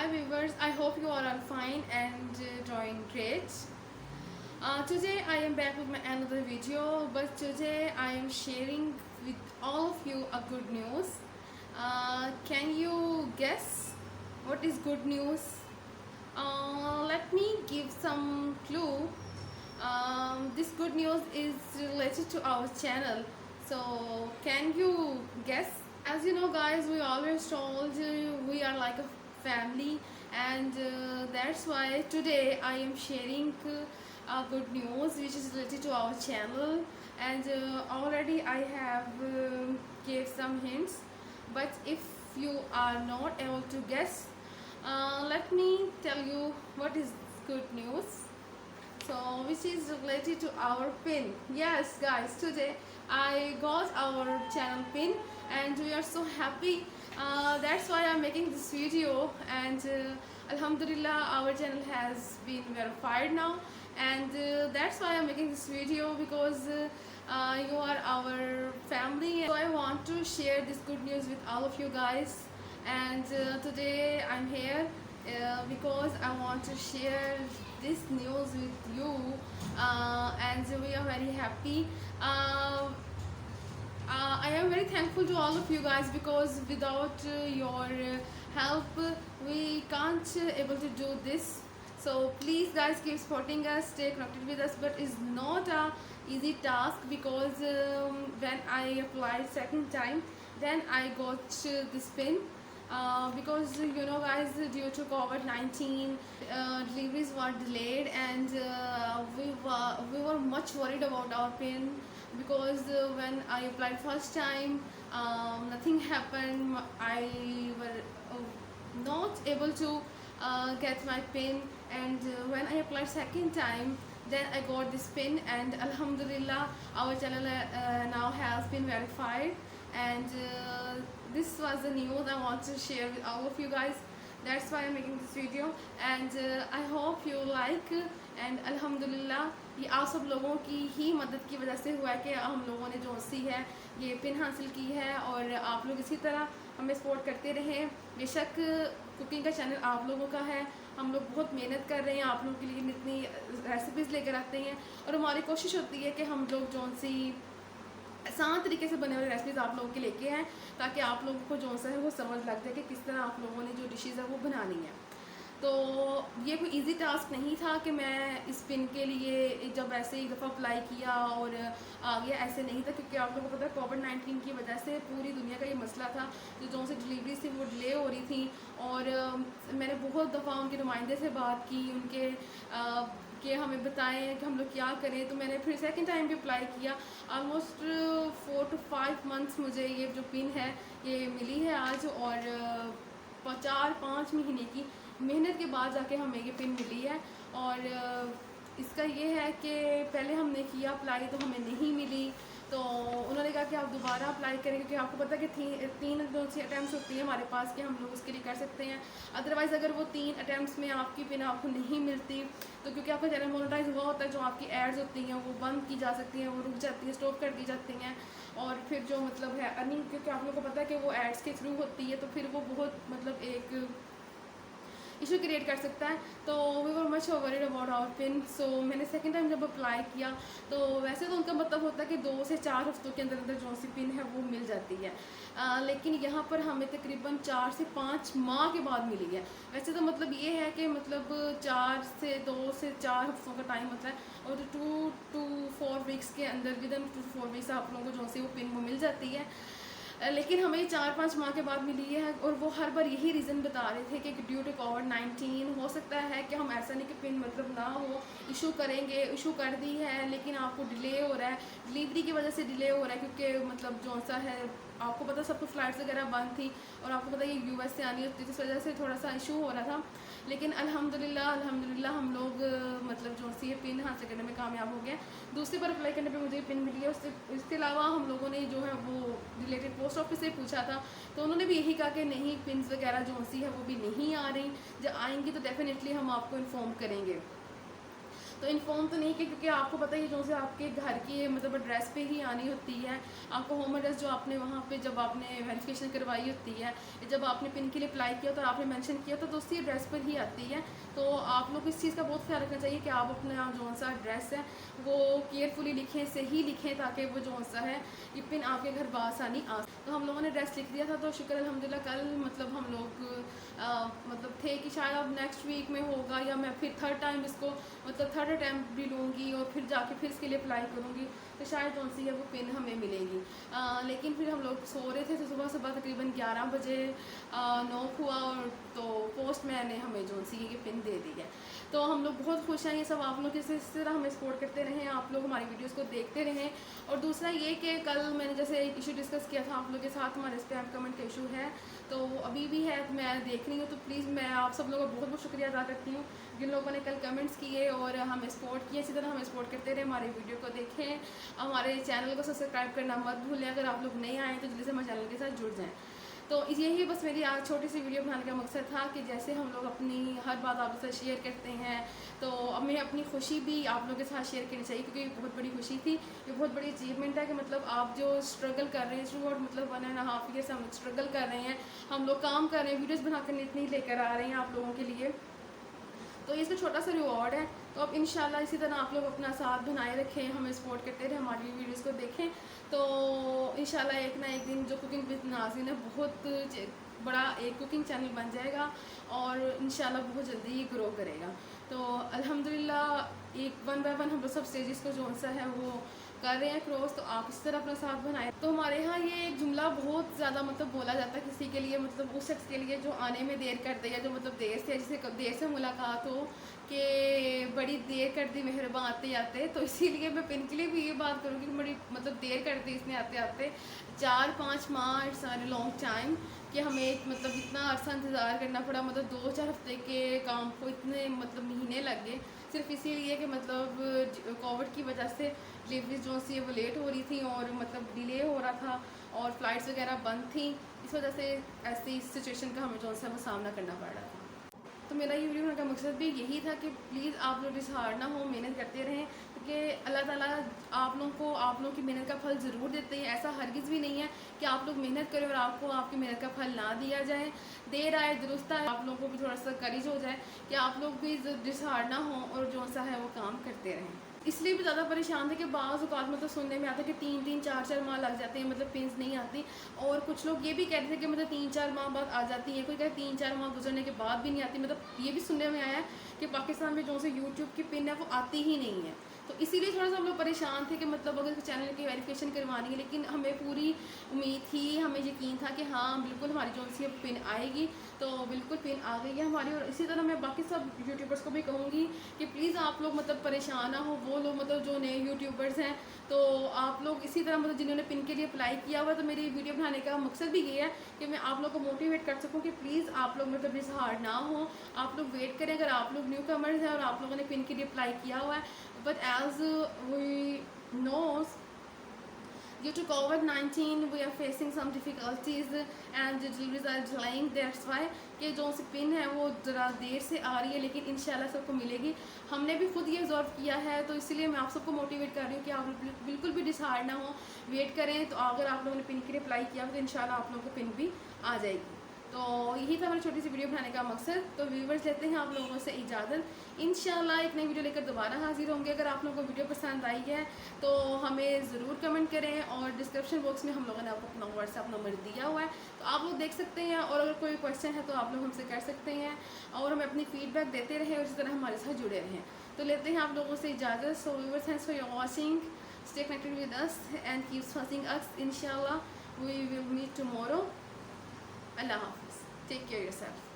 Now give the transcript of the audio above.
Hi viewers, I hope you are all fine and doing great. Today I am back with my another video, but today I am sharing with all of you a good news. Can you guess what is good news? Let me give some clue. This good news is related to our channel. So can you guess? As you know guys, we always told we are like a family, and that's why today I am sharing good news which is related to our channel. And already I have gave some hints, but if you are not able to guess, let me tell you what is good news. So which is related to our pin. Yes guys, today I got our channel pin and we are so happy. That's why I'm making this video. And alhamdulillah, our channel has been verified now, and that's why I'm making this video, because you are our family. So I want to share this good news with all of you guys. And today I'm here because I want to share this news with you, and we are very happy. I am very thankful to all of you guys, because without your help we can't able to do this. So please guys, keep supporting us, stay connected with us. But it's not a easy task, because when I applied second time, then I got this pin. Because you know guys, due to COVID-19, deliveries were delayed, and we were much worried about our pin, because when I applied first time, nothing happened. I were not able to get my pin, and when I applied second time, then I got this pin, and alhamdulillah, our channel now has been verified. And this was the news I want to share with all of you guys. That's why I'm making this video, and I hope you like. And अल्हम्दुलिल्लाह, ये आप सब लोगों की ही मदद की वजह से हुआ है कि हम लोगों ने जो सी है ये पिन हासिल की है। और आप लोग इसी तरह हमें सपोर्ट करते रहें। बेशक कुकिंग का चैनल आप लोगों का है, हम लोग बहुत मेहनत कर रहे हैं, आप लोगों के लिए इतनी रेसिपीज़ लेकर आते हैं, और हमारी कोशिश होती है कि हम लोग जो सी आसान तरीके से बने हुए रेसिपीज़ आप लोगों के लेके हैं, ताकि आप लोगों को जो सा है वो समझ लग जाए कि किस तरह आप लोगों ने जो डिशेज़ है वो बनानी है। तो ये कोई इजी टास्क नहीं था कि मैं इस पिन के लिए जब ऐसे एक दफ़ा अप्लाई किया और आ गया, ऐसे नहीं था। क्योंकि आप लोगों को पता है कोविड-19 की वजह से पूरी दुनिया का ये मसला था, जो से डिलीवरी थी वो डिले हो रही थी। और मैंने बहुत दफ़ा उनके नुमाइंदे से बात की, उनके कि हमें बताएं कि हम लोग क्या करें। तो मैंने फिर सेकंड टाइम भी अप्लाई किया। ऑलमोस्ट 4 to 5 मंथ्स मुझे ये जो पिन है ये मिली है आज, और 4-5 महीने की मेहनत के बाद जाके हमें ये पिन मिली है। और इसका ये है कि पहले हमने किया अप्लाई तो हमें नहीं मिली, तो उन्होंने कहा कि आप दोबारा अप्लाई करें, क्योंकि आपको पता है कि तीन जो सी अटैम्प्ट होती है हमारे पास कि हम लोग उसके लिए कर सकते हैं। अदरवाइज़ अगर वो 3 अटैम्प्ट्स में आपकी पिन आपको नहीं मिलती, तो क्योंकि आपका चैनल मोनेटाइज हुआ होता है, जो आपकी एड्स होती हैं वो बंद की जा सकती हैं, वो रुक जाती हैं, स्टॉप कर दी जाती हैं। और फिर जो मतलब है अर्निंग, क्योंकि आप लोगों को पता है कि वो एड्स के थ्रू होती है, तो फिर वो बहुत मतलब एक इशू क्रिएट कर सकता है। तो we were much worried about our pin. So मैंने सेकंड टाइम जब अप्लाई किया, तो वैसे तो उनका मतलब होता है कि 2 से 4 हफ्तों के अंदर अंदर जो सी पिन है वो मिल जाती है, लेकिन यहाँ पर हमें तकरीबन 4 से 5 माह के बाद मिली है। वैसे तो मतलब ये है कि मतलब 2 से 4 हफ्तों का टाइम होता है, और 2 to 4 वीक्स के अंदर, विद इन 2 to 4 वीक्स आप लोगों को जो सी वो पिन वो मिल जाती है। लेकिन हमें 4-5 माह के बाद मिली है, और वो हर बार यही रीज़न बता रहे थे कि ड्यू टू कोविड-19 हो सकता है कि हम ऐसा नहीं कि पिन मतलब ना हो, इशू करेंगे, इशू कर दी है, लेकिन आपको डिले हो रहा है, डिलीवरी की वजह से डिले हो रहा है। क्योंकि मतलब जो सा है आपको पता, सब कुछ फ्लाइट्स वगैरह बंद थी, और आपको पता है ये यूएस से आनी होती थी, इस वजह से थोड़ा सा इशू हो रहा था। लेकिन अल्हम्दुलिल्लाह हम लोग मतलब जो सी पिन हासिल करने में कामयाब हो गए। दूसरी बार अप्लाई करने पे मुझे पिन मिली है। इसके अलावा हम लोगों ने जो है वो रिलेटेड पोस्ट ऑफिस से पूछा था, तो उन्होंने भी यही कहा कि नहीं, पिन्स वगैरह जो सी है वो भी नहीं आ रही, जब आएंगी तो डेफिनेटली हम आपको इन्फॉर्म करेंगे। तो इन्फॉर्म तो नहीं किया, क्योंकि आपको पता है जो से आपके घर की मतलब एड्रेस पे ही आनी होती है। आपको होम एड्रेस जो आपने वहाँ पे जब आपने वेरिफिकेशन करवाई होती है, जब आपने पिन के लिए अप्लाई किया तो आपने मेंशन किया तो उसी एड्रेस पर ही आती है। तो आप लोग इस चीज़ का बहुत ख्याल रखना चाहिए कि आप अपना जो सा एड्रेस है वो केयरफुली लिखें, सही लिखें, ताकि वो जो सा है ये पिन आपके घर बासानी आ। तो हम लोगों ने एड्रेस लिख दिया था, तो शुक्र अल्हम्दुलिल्लाह कल मतलब हम लोग मतलब थे कि शायद अब नेक्स्ट वीक में होगा, या मैं फिर थर्ड टाइम इसको मतलब थर्ड अटैम्प्ट भी लूँगी और फिर जाके फिर इसके लिए अप्लाई करूँगी, तो शायद कौन सी है वो पिन हमें मिलेगी। लेकिन फिर हम लोग सो रहे थे, तो सुबह सुबह तकरीबन 11 बजे नॉक हुआ, और तो पोस्टमैन ने हमें जो सी ये पिन दे दी है। तो हम लोग बहुत खुश हैं, ये सब आप लोग इस तरह हमें सपोर्ट करते रहें, आप लोग हमारी वीडियोस को देखते रहें। और दूसरा ये कि कल मैंने जैसे एक इशू डिस्कस किया था आप लोगों के साथ, हमारे स्पैम कमेंट का इशू है, तो अभी भी है, तो मैं देख रही हूँ। तो प्लीज़ मैं आप सब लोगों का बहुत बहुत शुक्रिया अदा करती हूँ जिन लोगों ने कल कमेंट्स किए और हमें सपोर्ट किए। इसी तरह हमें सपोर्ट करते रहे, हमारे वीडियो को देखें, हमारे चैनल को सब्सक्राइब करना मत भूलें। अगर आप लोग नहीं आए तो जल्दी से हमारे चैनल के साथ जुड़ जाएँ। तो यही बस मेरी आज छोटी सी वीडियो बनाने का मकसद था कि जैसे हम लोग अपनी हर बात आपके साथ शेयर करते हैं, तो हमें अपनी खुशी भी आप लोगों के साथ शेयर करनी चाहिए, क्योंकि ये बहुत बड़ी खुशी थी, ये बहुत बड़ी अचीवमेंट है कि मतलब आप जो स्ट्रगल कर रहे हैं थ्रू आउट मतलब 1.5 ईयर से हम स्ट्रगल कर रहे हैं, हम लोग काम कर रहे हैं, वीडियोज़ बनाकर इतनी लेकर आ रहे हैं आप लोगों के लिए, तो इसका छोटा सा रिवॉर्ड है। तो अब इंशाल्लाह इसी तरह आप लोग अपना साथ बनाए रखें, हमें सपोर्ट करते रहे, हमारी वीडियोस को देखें, तो इंशाल्लाह एक ना एक दिन जो कुकिंग विद नाज़रीन है बहुत बड़ा एक कुकिंग चैनल बन जाएगा और इंशाल्लाह बहुत जल्दी ही ग्रो करेगा। तो अल्हम्दुलिल्लाह एक 1 बाय 1 हम लोग सब स्टेजेस को जो सा है वो कर रहे हैं क्रॉस, तो आप इस तरह अपना साथ बनाएं। तो हमारे यहाँ ये एक जुमला बहुत ज़्यादा मतलब बोला जाता है किसी के लिए, मतलब उस शख्स के लिए जो आने में देर कर दे, या जो मतलब देर से जिसे देर से मुलाकात हो कि बड़ी देर कर दी मेहरबान आते आते। तो इसीलिए मैं पिन के लिए भी ये बात करूँगी कि बड़ी मतलब देर कर दी इसने आते आते 4-5 माह, इट्स अ लॉन्ग टाइम, कि हमें मतलब इतना अरसा इंतज़ार करना पड़ा, मतलब 2-4 हफ्ते के काम को इतने मतलब महीने लग गए, सिर्फ इसीलिए कि मतलब कोविड की वजह से डिलीवरी जो सी वो लेट हो रही थी और मतलब डिले हो रहा था और फ्लाइट्स वगैरह बंद थी, इस वजह से ऐसी सिचुएशन का हमें जो सा वो सामना करना पड़ रहा था। तो मेरा ये वीडियो बनाने का मकसद भी यही था कि प्लीज़ आप लोग डिसहार्ड ना हो, मेहनत करते रहें, क्योंकि अल्लाह ताला आप लोगों को आप लोगों की मेहनत का फल ज़रूर देते हैं। ऐसा हरगिज़ भी नहीं है कि आप लोग मेहनत करें और आपको आपकी मेहनत का फल ना दिया जाए। देर आए दुरुस्त आए, आप लोगों को भी थोड़ा सा करेज हो जाए कि आप लोग भी डिसहार्ड ना हों और जो सा है वो काम करते रहें। इसलिए भी ज़्यादा परेशान थे कि बाज़ औक़ात मतलब सुनने में आता है कि 3-3 4-4 माह लग जाते हैं, मतलब पिन्स नहीं आती, और कुछ लोग ये भी कहते थे कि मतलब 3-4 माह बाद आ जाती है, कोई कहते 3-4 माह गुजरने के बाद भी नहीं आती। मतलब ये भी सुनने में आया है कि पाकिस्तान में जो से यूट्यूब की पिन है वो आती ही नहीं है। तो इसीलिए थोड़ा सा हम लोग परेशान थे कि मतलब अगर चैनल की वेरिफिकेशन करवानी है, लेकिन हमें पूरी उम्मीद थी, हमें यकीन था कि हाँ बिल्कुल हमारी जो सी पिन आएगी, तो बिल्कुल पिन आ गई है हमारी। और इसी तरह मैं बाकी सब यूट्यूबर्स को भी कहूँगी कि प्लीज़ आप लोग मतलब परेशान ना हो, वो लोग मतलब जो नए यूट्यूबर्स हैं, तो आप लोग इसी तरह मतलब जिन्होंने पिन के लिए अप्लाई किया हुआ, तो मेरी वीडियो बनाने का मकसद भी ये है कि मैं आप लोग को मोटिवेट कर सकूँ कि प्लीज़ आप लोग मतलब डिसहार्ड ना हो, आप लोग वेट करें। अगर आप लोग न्यू कमर्स हैं और आप लोगों ने पिन के लिए अप्लाई किया हुआ है, but as we knows due to COVID-19 we are facing some difficulties and the deliveries are delaying, that's why कि जो सी पिन है वो ज़रा देर से आ रही है, लेकिन इंशाल्लाह सबको मिलेगी। हमने भी खुद ये ऑब्जर्व किया है, तो इसलिए मैं आप सबको मोटिवेट कर रही हूँ कि आप बिल्कुल भी डिसहार्ड ना हो, वेट करें। तो अगर आप लोगों ने पिन के लिए अप्लाई किया तो इंशाल्लाह आप लोगों को पिन भी आ जाएगी। तो यही था मेरी छोटी सी वीडियो बनाने का मकसद। तो व्यूवर्स लेते हैं आप लोगों से इजाज़त, इंशाल्लाह एक नई वीडियो लेकर दोबारा हाजिर होंगे। अगर आप लोगों को वीडियो पसंद आई है तो हमें ज़रूर कमेंट करें, और डिस्क्रिप्शन बॉक्स में हम लोगों ने आपको अपना व्हाट्सएप नंबर दिया हुआ है, तो आप लोग देख सकते हैं, और अगर कोई क्वेश्चन है तो आप लोग हमसे कर सकते हैं, और हमें अपनी फीडबैक देते रहें और इसी तरह हमारे साथ जुड़े रहें। तो लेते हैं आप लोगों से इजाज़त। So viewers, thanks for your watching, stay connected with us and keep watching us. इंशाल्लाह we will meet tomorrow. Allah Hafiz. Take care of yourself.